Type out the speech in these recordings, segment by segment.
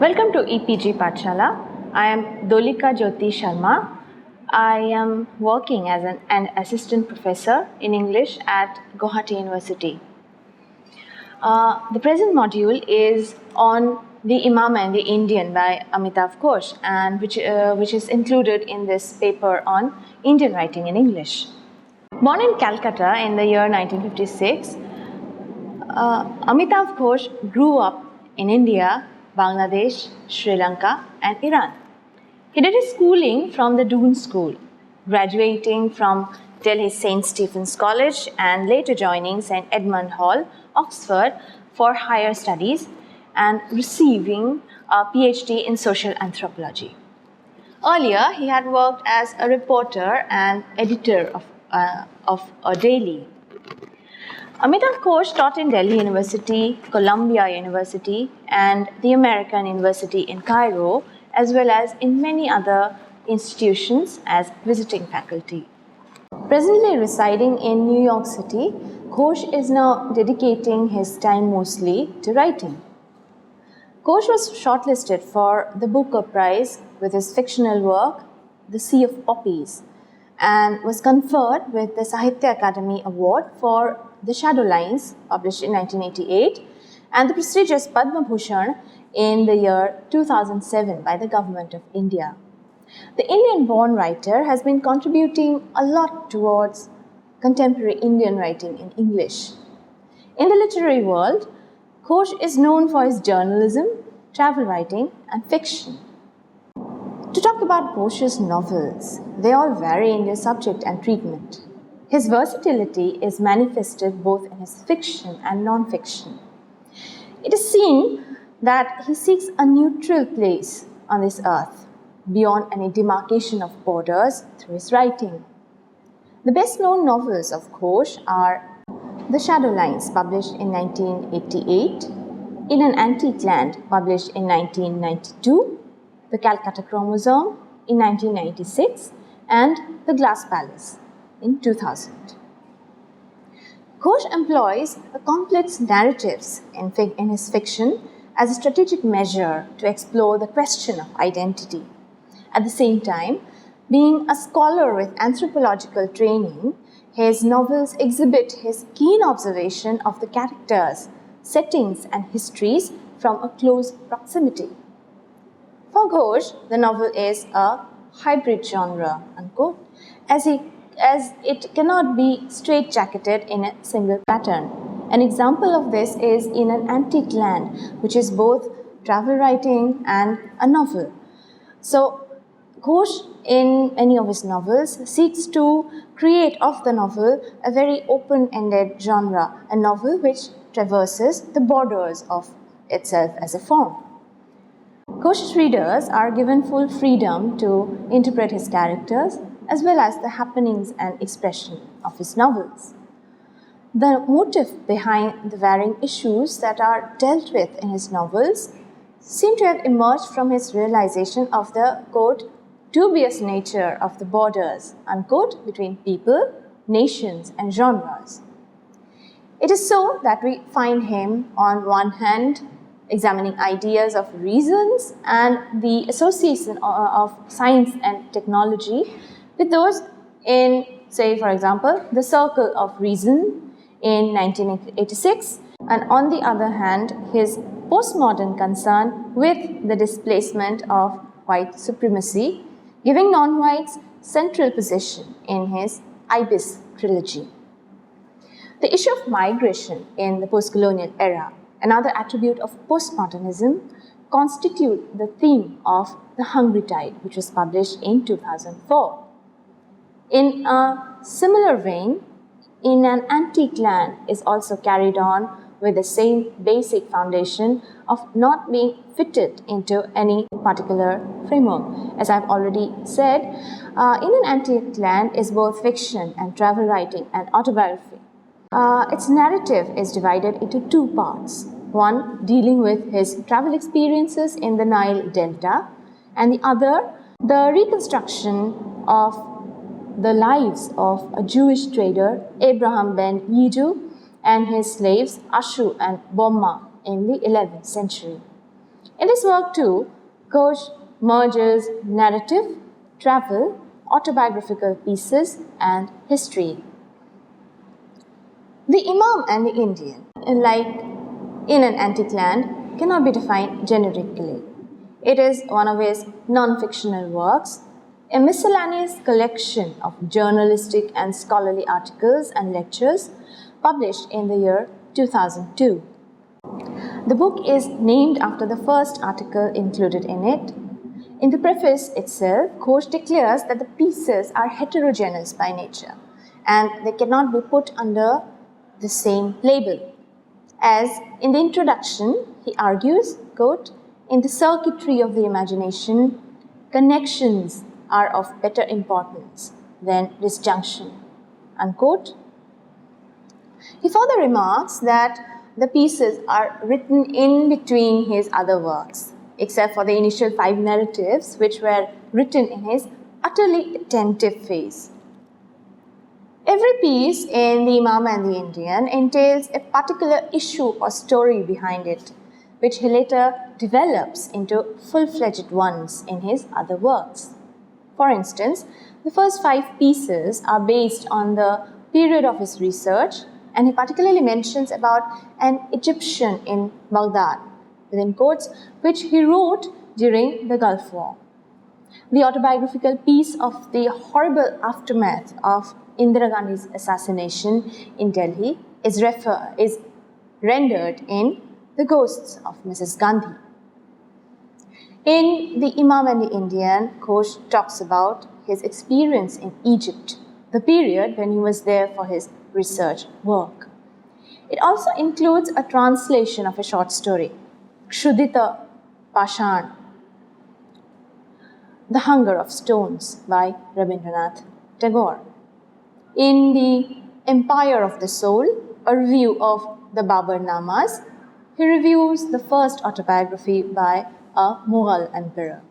Welcome to EPG Pathshala. I am Dolika Jyoti Sharma. I am working as an assistant professor in English at Guwahati University. The present module is on the Imam and the Indian by Amitav Ghosh, and which is included in this paper on Indian writing in English. Born in Calcutta in the year 1956, Amitav Ghosh grew up in India, Bangladesh, Sri Lanka and Iran. He did his schooling from the Doon School, graduating from Delhi's St. Stephen's College and later joining St. Edmund Hall, Oxford for higher studies and receiving a PhD in social anthropology. Earlier, he had worked as a reporter and editor of a daily. Amitav Ghosh taught in Delhi University, Columbia University, and the American University in Cairo, as well as in many other institutions as visiting faculty. Presently residing in New York City, Ghosh is now dedicating his time mostly to writing. Ghosh was shortlisted for the Booker Prize with his fictional work, The Sea of Poppies, and was conferred with the Sahitya Akademi Award for The Shadow Lines, published in 1988, and the prestigious Padma Bhushan in the year 2007 by the Government of India. The Indian-born writer has been contributing a lot towards contemporary Indian writing in English. In the literary world, Ghosh is known for his journalism, travel writing, and fiction. To talk about Ghosh's novels, they all vary in their subject and treatment. His versatility is manifested both in his fiction and non-fiction. It is seen that he seeks a neutral place on this earth, beyond any demarcation of borders through his writing. The best-known novels of Ghosh are The Shadow Lines, published in 1988, In an Antique Land, published in 1992, The Calcutta Chromosome in 1996, and The Glass Palace in 2000. Ghosh employs the complex narratives in his fiction as a strategic measure to explore the question of identity. At the same time, being a scholar with anthropological training, his novels exhibit his keen observation of the characters, settings, and histories from a close proximity. For Ghosh, the novel is a hybrid genre, unquote, as it cannot be straitjacketed in a single pattern. An example of this is In an Antique Land, which is both travel writing and a novel. So, Ghosh, in any of his novels, seeks to create of the novel a very open-ended genre, a novel which traverses the borders of itself as a form. Ghosh's readers are given full freedom to interpret his characters as well as the happenings and expression of his novels. The motive behind the varying issues that are dealt with in his novels seem to have emerged from his realization of the, quote, dubious nature of the borders, unquote, between people, nations, and genres. It is so that we find him, on one hand, examining ideas of reasons and the association of science and technology with those in, say, for example, The Circle of Reason in 1986, and on the other hand, his postmodern concern with the displacement of white supremacy, giving non-whites central position in his Ibis trilogy. The issue of migration in the post-colonial era, another attribute of postmodernism, constitute the theme of The Hungry Tide, which was published in 2004. In a similar vein, In an Antique Land is also carried on with the same basic foundation of not being fitted into any particular framework. As I've already said, In an Antique Land is both fiction and travel writing and autobiography. Its narrative is divided into two parts. One dealing with his travel experiences in the Nile Delta, and the other, the reconstruction of the lives of a Jewish trader, Abraham ben Yedu, and his slaves Ashu and Bomma in the 11th century. In this work too, Ghosh merges narrative, travel, autobiographical pieces, and history. The Imam and the Indian, like in an antique land, cannot be defined generically. It is one of his non-fictional works, a miscellaneous collection of journalistic and scholarly articles and lectures published in the year 2002. The book is named after the first article included in it. In the preface itself, Ghosh declares that the pieces are heterogeneous by nature and they cannot be put under the same label. As in the introduction, he argues, quote, in the circuitry of the imagination, connections are of better importance than disjunction, unquote. He further remarks that the pieces are written in between his other works, except for the initial 5 narratives which were written in his utterly attentive phase. Every piece in the Imam and the Indian entails a particular issue or story behind it, which he later develops into full-fledged ones in his other works. For instance, the first 5 pieces are based on the period of his research, and he particularly mentions about an Egyptian in Baghdad, within quotes, which he wrote during the Gulf War. The autobiographical piece of the horrible aftermath of Indira Gandhi's assassination in Delhi is rendered in The Ghosts of Mrs. Gandhi. In the Imam and the Indian, Ghosh talks about his experience in Egypt, the period when he was there for his research work. It also includes a translation of a short story, Kshudita Pashan, The Hunger of Stones by Rabindranath Tagore. In the Empire of the Soul, a review of the Babar-namas, he reviews the first autobiography by a Mughal emperor.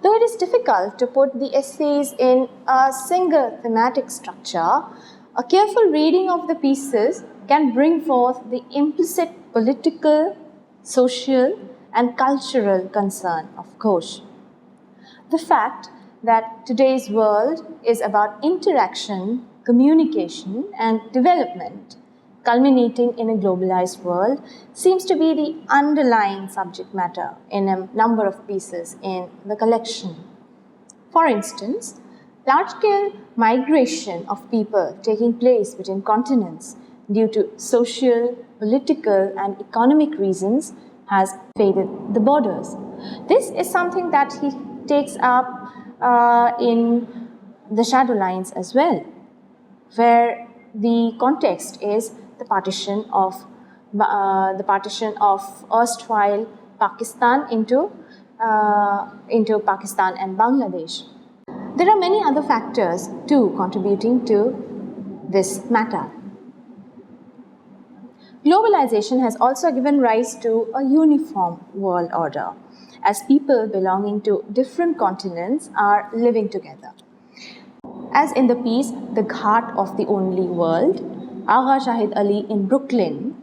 Though it is difficult to put the essays in a single thematic structure, a careful reading of the pieces can bring forth the implicit political, social, and cultural concern of Ghosh. The fact that today's world is about interaction, communication, and development, culminating in a globalized world, seems to be the underlying subject matter in a number of pieces in the collection. For instance, large-scale migration of people taking place between continents due to social, political, and economic reasons has faded the borders. This is something that he takes up in the shadow lines as well, where the context is the partition of erstwhile Pakistan into Pakistan and Bangladesh. There are many other factors too contributing to this matter. Globalization has also given rise to a uniform world order, as people belonging to different continents are living together. As in the piece The Ghat of the Only World, Agha Shahid Ali in Brooklyn,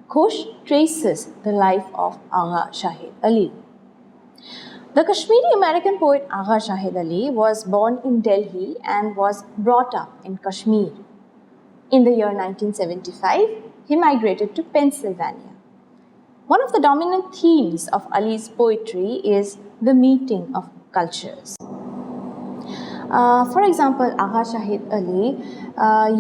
Ghosh traces the life of Agha Shahid Ali. The Kashmiri American poet Agha Shahid Ali was born in Delhi and was brought up in Kashmir. In the year 1975, he migrated to Pennsylvania. One of the dominant themes of Ali's poetry is the meeting of cultures. For example, Agha Shahid Ali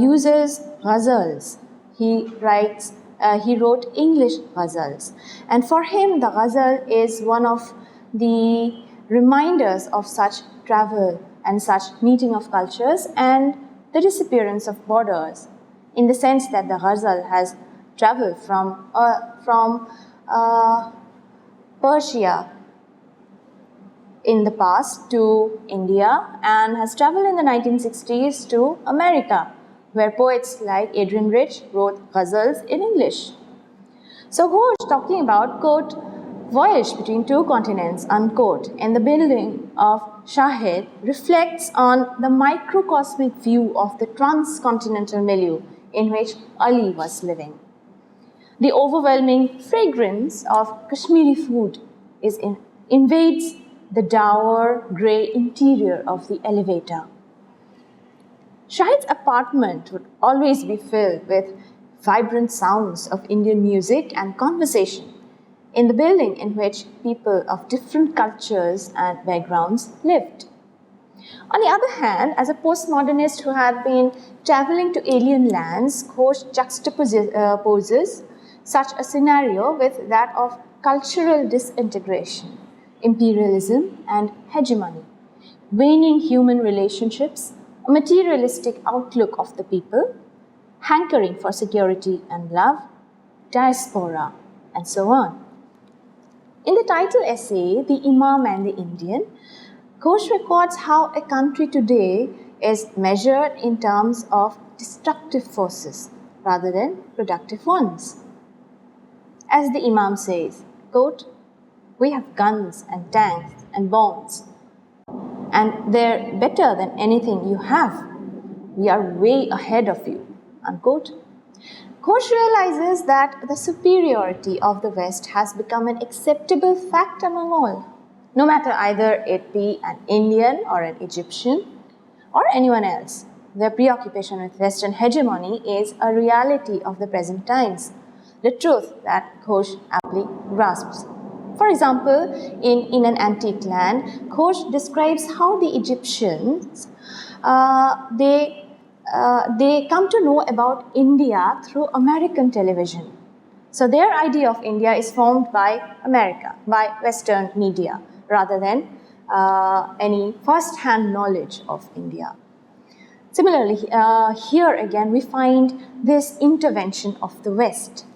uses ghazals. He wrote English ghazals. And for him, the ghazal is one of the reminders of such travel and such meeting of cultures and the disappearance of borders, in the sense that the ghazal has traveled from Persia in the past to India and has traveled in the 1960s to America, where poets like Adrian Rich wrote ghazals in English. So Ghosh, talking about, quote, voyage between two continents, unquote, in the building of Shahid, reflects on the microcosmic view of the transcontinental milieu in which Ali was living. The overwhelming fragrance of Kashmiri food invades the dour grey interior of the elevator. Shahid's apartment would always be filled with vibrant sounds of Indian music and conversation in the building in which people of different cultures and backgrounds lived. On the other hand, as a postmodernist who had been traveling to alien lands, Ghosh juxtaposes such a scenario with that of cultural disintegration, imperialism, and hegemony, waning human relationships, a materialistic outlook of the people, hankering for security and love, diaspora, and so on. In the title essay, The Imam and the Indian, Ghosh records how a country today is measured in terms of destructive forces rather than productive ones. As the Imam says, quote, "We have guns and tanks and bombs, and they're better than anything you have. We are way ahead of you," unquote. Ghosh realizes that the superiority of the West has become an acceptable fact among all, no matter either it be an Indian or an Egyptian or anyone else. Their preoccupation with Western hegemony is a reality of the present times, the truth that Ghosh aptly grasps. For example, in An Antique Land, Ghosh describes how the Egyptians, they come to know about India through American television. So their idea of India is formed by America, by Western media, rather than any first-hand knowledge of India. Similarly, here again we find this intervention of the West.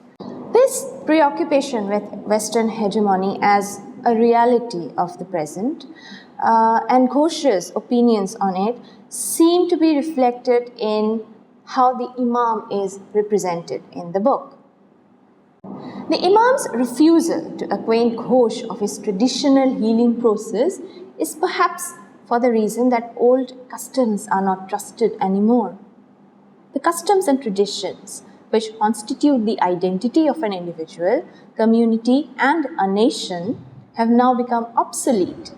This preoccupation with Western hegemony as a reality of the present and Ghosh's opinions on it seem to be reflected in how the Imam is represented in the book. The Imam's refusal to acquaint Ghosh of his traditional healing process is perhaps for the reason that old customs are not trusted anymore. The customs and traditions which constitute the identity of an individual, community, and a nation have now become obsolete.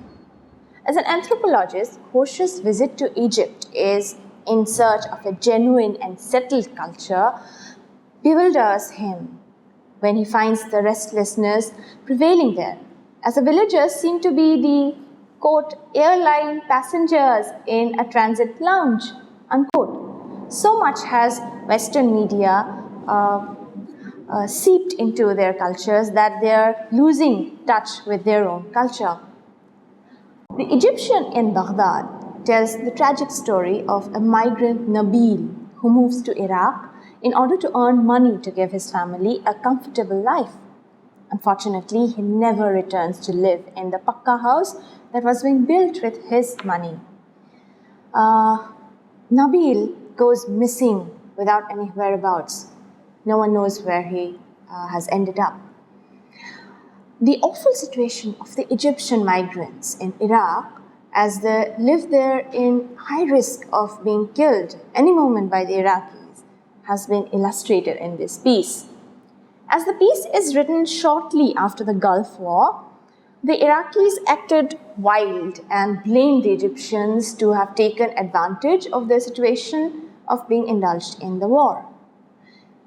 As an anthropologist, Ghosh's visit to Egypt is in search of a genuine and settled culture bewilders him when he finds the restlessness prevailing there, as the villagers seem to be the, quote, airline passengers in a transit lounge, unquote. So much has Western media seeped into their cultures that they are losing touch with their own culture. The Egyptian in Baghdad tells the tragic story of a migrant Nabil who moves to Iraq in order to earn money to give his family a comfortable life. Unfortunately, he never returns to live in the Pakka house that was being built with his money. Nabil goes missing without any whereabouts. No one knows where he has ended up. The awful situation of the Egyptian migrants in Iraq, as they live there in high risk of being killed any moment by the Iraqis, has been illustrated in this piece. As the piece is written shortly after the Gulf War, the Iraqis acted wild and blamed the Egyptians to have taken advantage of their situation of being indulged in the war.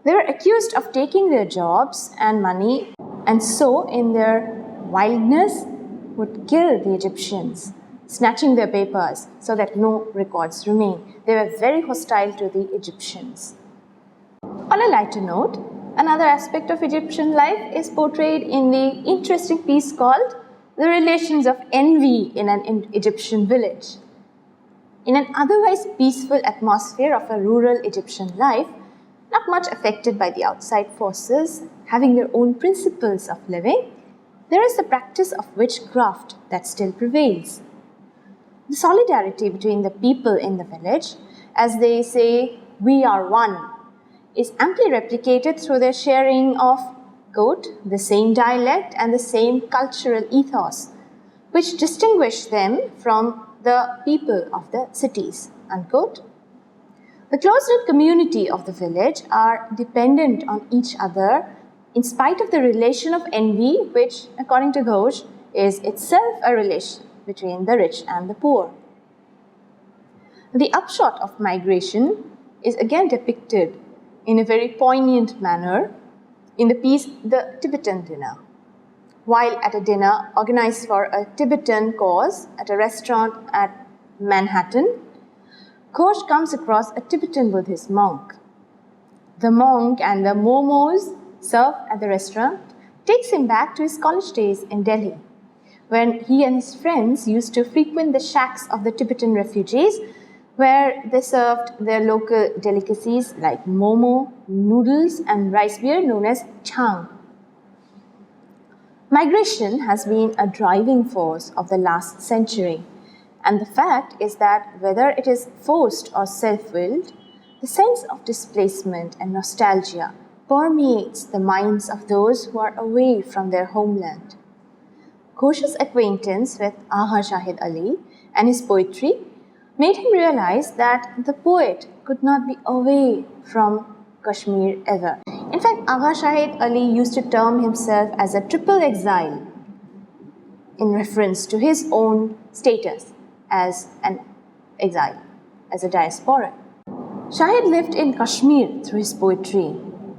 They were accused of taking their jobs and money, and so in their wildness would kill the Egyptians, snatching their papers so that no records remain. They were very hostile to the Egyptians. On a lighter note, another aspect of Egyptian life is portrayed in the interesting piece called The Relations of Envy in an Egyptian Village. In an otherwise peaceful atmosphere of a rural Egyptian life, not much affected by the outside forces, having their own principles of living, there is the practice of witchcraft that still prevails. The solidarity between the people in the village, as they say, "We are one," is amply replicated through their sharing of, quote, the same dialect and the same cultural ethos, which distinguish them from the people of the cities, unquote. The close-knit community of the village are dependent on each other in spite of the relation of envy, which, according to Ghosh, is itself a relation between the rich and the poor. The upshot of migration is again depicted in a very poignant manner in the piece The Tibetan Dinner. While at a dinner organized for a Tibetan cause at a restaurant at Manhattan, Ghosh comes across a Tibetan Buddhist monk. The monk and the momos served at the restaurant takes him back to his college days in Delhi, when he and his friends used to frequent the shacks of the Tibetan refugees, where they served their local delicacies like momo, noodles, and rice beer known as chang. Migration has been a driving force of the last century, and the fact is that whether it is forced or self-willed, the sense of displacement and nostalgia permeates the minds of those who are away from their homeland. Ghosh's acquaintance with Agha Shahid Ali and his poetry made him realize that the poet could not be away from Kashmir ever. In fact, Agha Shahid Ali used to term himself as a Triple Exile in reference to his own status as an exile, as a diaspora. Shahid lived in Kashmir through his poetry,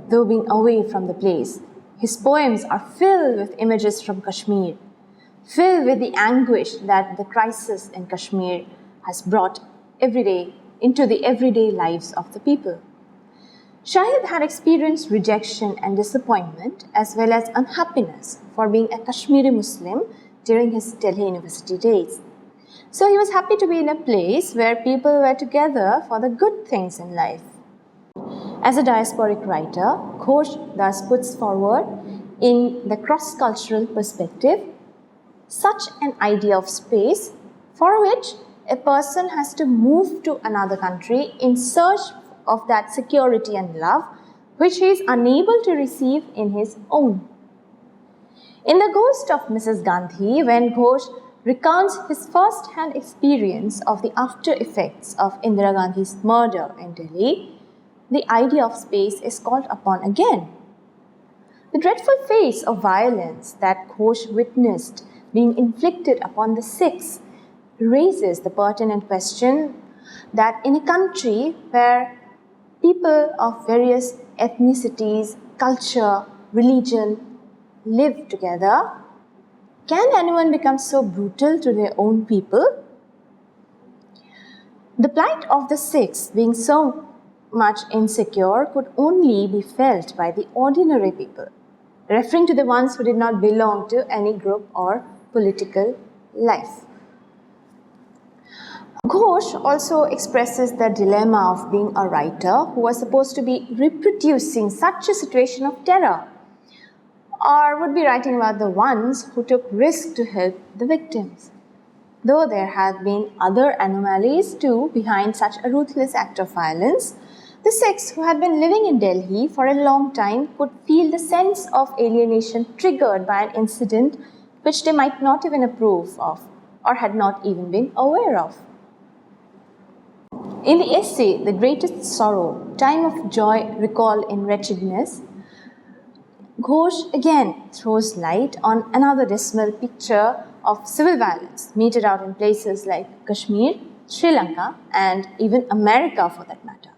though being away from the place. His poems are filled with images from Kashmir, filled with the anguish that the crisis in Kashmir has brought into the everyday lives of the people. Shahid had experienced rejection and disappointment as well as unhappiness for being a Kashmiri Muslim during his Delhi University days. So he was happy to be in a place where people were together for the good things in life. As a diasporic writer, Ghosh thus puts forward in the cross-cultural perspective such an idea of space for which a person has to move to another country in search of that security and love which he is unable to receive in his own. In The Ghost of Mrs. Gandhi, when Ghosh recounts his first-hand experience of the after effects of Indira Gandhi's murder in Delhi, the idea of space is called upon again. The dreadful face of violence that Ghosh witnessed being inflicted upon the Sikhs raises the pertinent question that in a country where people of various ethnicities, culture, religion live together, can anyone become so brutal to their own people? The plight of the Sikhs, being so much insecure, could only be felt by the ordinary people, referring to the ones who did not belong to any group or political life. Ghosh also expresses the dilemma of being a writer who was supposed to be reproducing such a situation of terror, or would be writing about the ones who took risk to help the victims. Though there have been other anomalies too behind such a ruthless act of violence, the Sikhs who had been living in Delhi for a long time could feel the sense of alienation triggered by an incident which they might not even approve of or had not even been aware of. In the essay, The Greatest Sorrow, Time of Joy, Recall in Wretchedness, Ghosh again throws light on another dismal picture of civil violence meted out in places like Kashmir, Sri Lanka, and even America for that matter.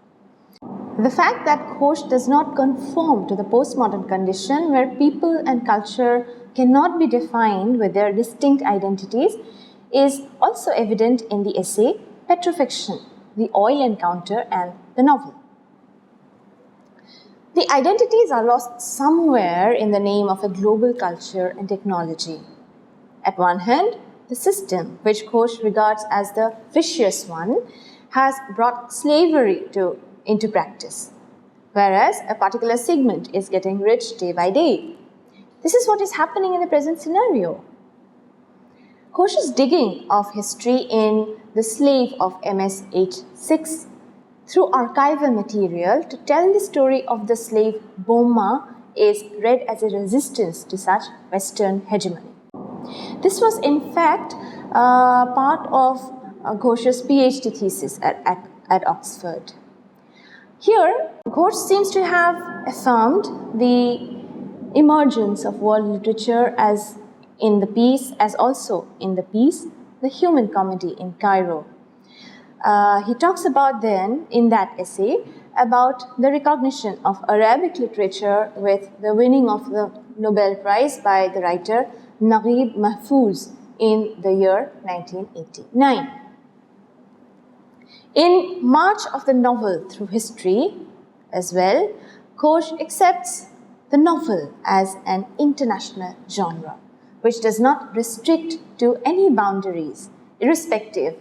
The fact that Ghosh does not conform to the postmodern condition where people and culture cannot be defined with their distinct identities is also evident in the essay Petrofiction, The Oil Encounter, and the novel. The identities are lost somewhere in the name of a global culture and technology. At one hand, the system, which Ghosh regards as the vicious one, has brought slavery into practice, whereas a particular segment is getting rich day by day. This is what is happening in the present scenario. Ghosh's digging of history in The Slave of MSH6 through archival material to tell the story of the slave Bomma is read as a resistance to such Western hegemony. This was in fact part of Ghosh's PhD thesis at Oxford. Here, Ghosh seems to have affirmed the emergence of world literature as also in the piece, The Human Comedy in Cairo. He talks about then, in that essay, about the recognition of Arabic literature with the winning of the Nobel Prize by the writer Naguib Mahfouz in the year 1989. In March of the Novel Through History as well, Ghosh accepts the novel as an international genre, which does not restrict to any boundaries, irrespective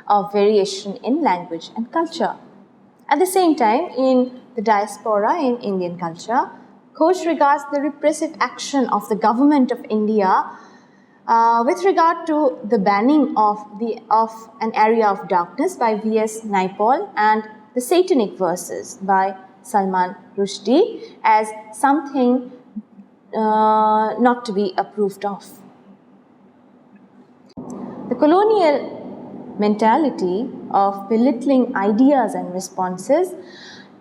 of variation in language and culture. At the same time, in the diaspora in Indian culture, Ghosh regards the repressive action of the government of India with regard to the banning of an area of darkness by V.S. Naipaul and the Satanic verses by Salman Rushdie as something not to be approved of. The colonial mentality of belittling ideas and responses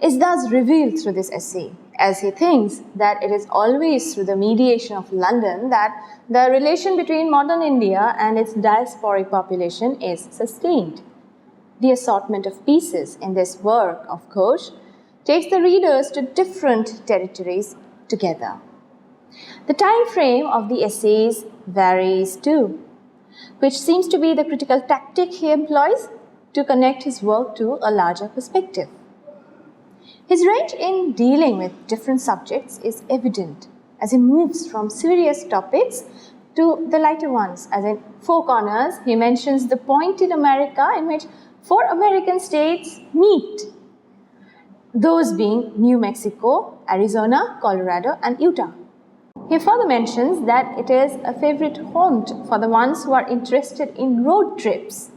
is thus revealed through this essay, as he thinks that it is always through the mediation of London that the relation between modern India and its diasporic population is sustained. The assortment of pieces in this work of Ghosh takes the readers to different territories together. The time frame of the essays varies too, which seems to be the critical tactic he employs to connect his work to a larger perspective. His range in dealing with different subjects is evident as he moves from serious topics to the lighter ones. As in Four Corners, he mentions the point in America in which 4 American states meet, those being New Mexico, Arizona, Colorado, and Utah. He further mentions that it is a favorite haunt for the ones who are interested in road trips.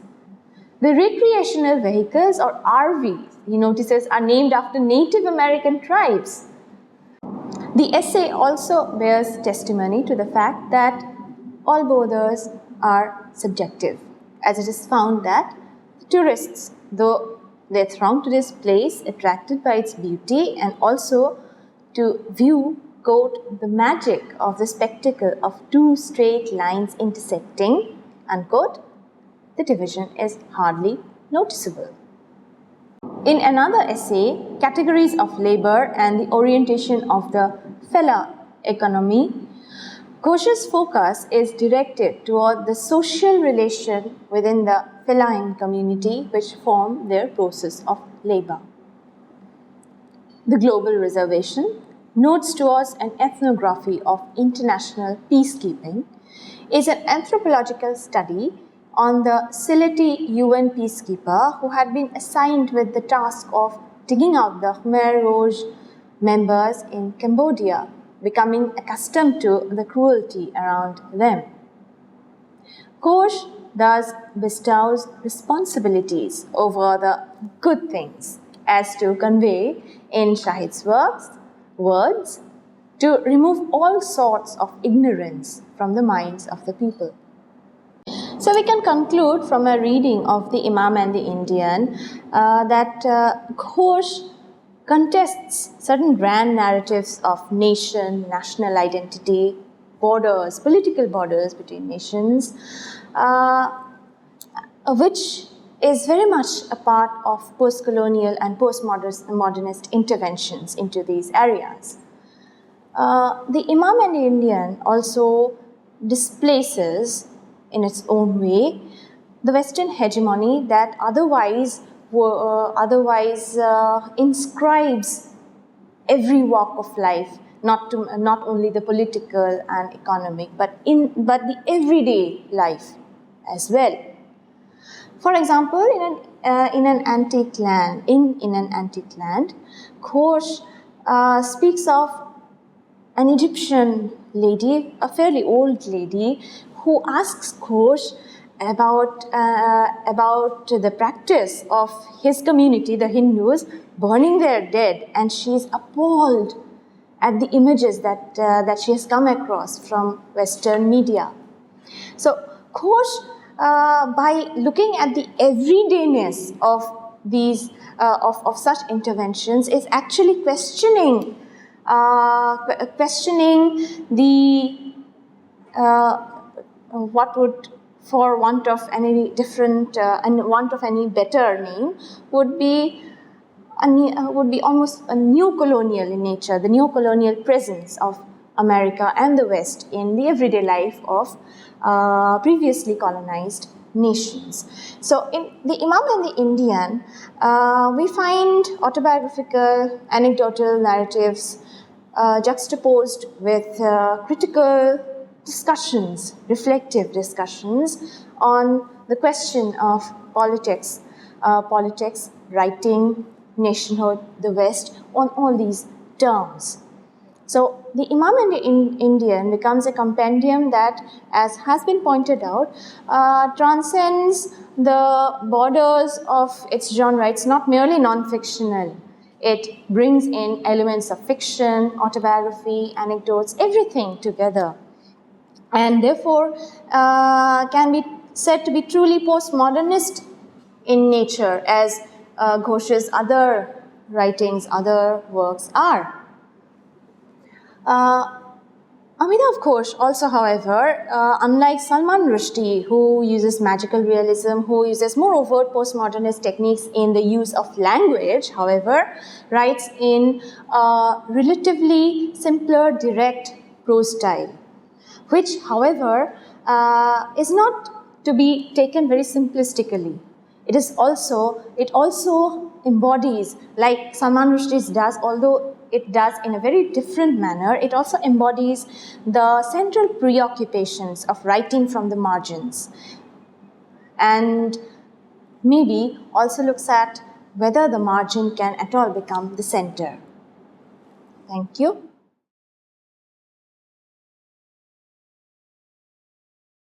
The recreational vehicles, or RVs, he notices, are named after Native American tribes. The essay also bears testimony to the fact that all borders are subjective, as it is found that tourists, though they throng to this place attracted by its beauty and also to view, quote, the magic of the spectacle of 2 straight lines intersecting, unquote, the division is hardly noticeable. In another essay, Categories of Labor and the Orientation of the Fellah Economy, Ghosh's focus is directed toward the social relation within the fellahin community which form their process of labor. The Global Reservation, Notes Towards an Ethnography of International Peacekeeping, is an anthropological study on the Sylheti UN peacekeeper who had been assigned with the task of digging out the Khmer Rouge members in Cambodia, becoming accustomed to the cruelty around them. Ghosh thus bestows responsibilities over the good things as to convey in Shahid's words, to remove all sorts of ignorance from the minds of the people. So we can conclude from a reading of the Imam and the Indian that Ghosh contests certain grand narratives of nation, national identity, borders, political borders between nations, which is very much a part of post-colonial and postmodernist interventions into these areas. The Imam and the Indian also displaces, in its own way, the Western hegemony that otherwise inscribes every walk of life, not only the political and economic, but the everyday life as well. For example, in an antique land, Ghosh speaks of an Egyptian lady, a fairly old lady, who asks Ghosh about the practice of his community, the Hindus, burning their dead, and she is appalled at the images that she has come across from Western media. So Ghosh, by looking at the everydayness of these of such interventions, is actually questioning questioning the what would, for want of any different and want of any better name, would be almost a new colonial in nature, the new colonial presence of America and the West in the everyday life of previously colonized nations. So in the Imam and the Indian, we find autobiographical, anecdotal narratives juxtaposed with critical discussions, reflective discussions on the question of politics, writing, nationhood, the West, on all these terms. So the Imam and the Indian becomes a compendium that, as has been pointed out, transcends the borders of its genre. It's not merely non-fictional. It brings in elements of fiction, autobiography, anecdotes, everything together, and therefore can be said to be truly postmodernist in nature, as Ghosh's other writings, other works are. Amitav Ghosh also, however, unlike Salman Rushdie, who uses magical realism, who uses more overt postmodernist techniques in the use of language, however, writes in a relatively simpler, direct prose style, which, however, is not to be taken very simplistically. It also embodies, like Salman Rushdie's does, although it does in a very different manner, it also embodies the central preoccupations of writing from the margins, and maybe also looks at whether the margin can at all become the center. Thank you.